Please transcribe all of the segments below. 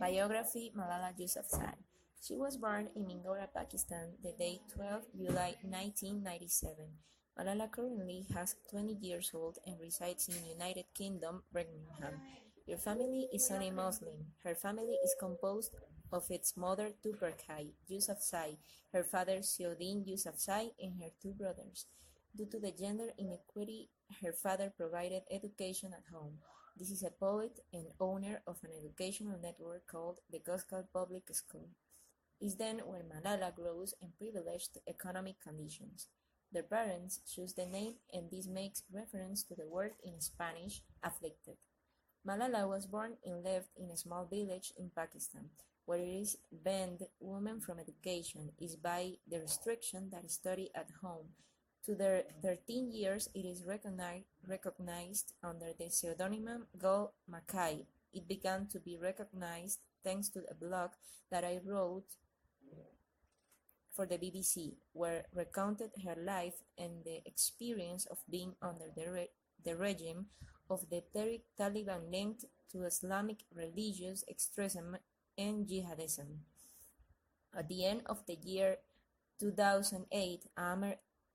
Biography Malala Yousafzai. She was born in Mingora, Pakistan, the day 12 July 1997. Malala currently has 20 years old and resides in United Kingdom, Birmingham. Her family is Sunni Muslim. Her family is composed of its mother Tuparkhai Yousafzai, her father Siodin Yousafzai, and her two brothers. Due to the gender inequity, her father provided education at home. This is a poet and owner of an educational network called the Goskal Public School. Is then where Malala grows in privileged economic conditions. Their parents choose the name, and this makes reference to the word in Spanish, afflicted. Malala was born and lived in a small village in Pakistan, where it is banned women from education is by the restriction that study at home. To their 13 years, it is recognized under the pseudonym Gul Mackay. It began to be recognized thanks to a blog that I wrote for the BBC, where recounted her life and the experience of being under the regime of the Taliban linked to Islamic religious extremism and jihadism. At the end of the year 2008,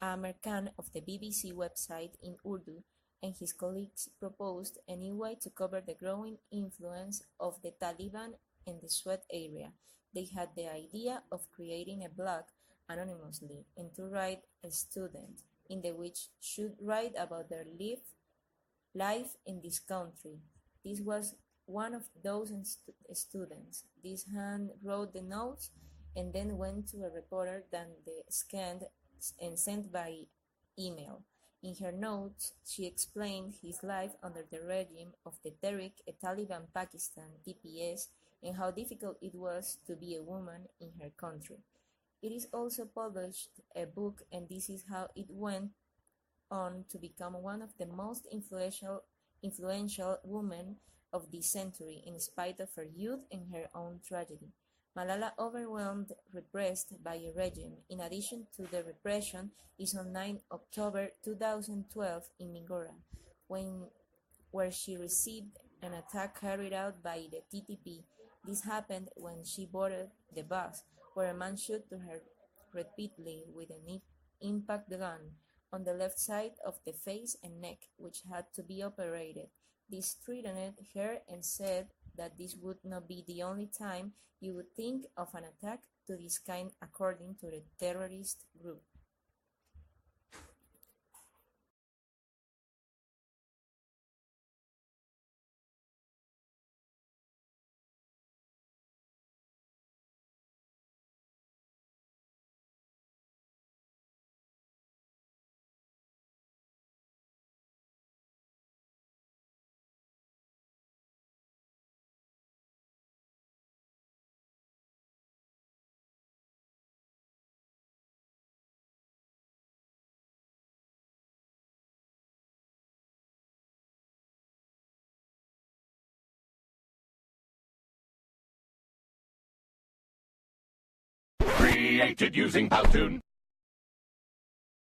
Amer Khan of the BBC website in Urdu and his colleagues proposed a new way to cover the growing influence of the Taliban in the Swat area. They had the idea of creating a blog anonymously and to write a student in the which should write about their life in this country. This was one of those students. This hand wrote the notes and then went to a reporter that they scanned and sent by email. In her notes, she explained his life under the regime of the Tehrik-e-Taliban Pakistan (TPS) and how difficult it was to be a woman in her country. It is also published a book, and this is how it went on to become one of the most influential women of this century, in spite of her youth and her own tragedy. Malala, overwhelmed, repressed by a regime, in addition to the repression, is on 9 October 2012 in Mingora, where she received an attack carried out by the TTP. This happened when she boarded the bus, where a man shot to her repeatedly with an impact gun on the left side of the face and neck, which had to be operated. This threatened her and said that this would not be the only time you would think of an attack to this kind, according to the terrorist group. Created using Powtoon.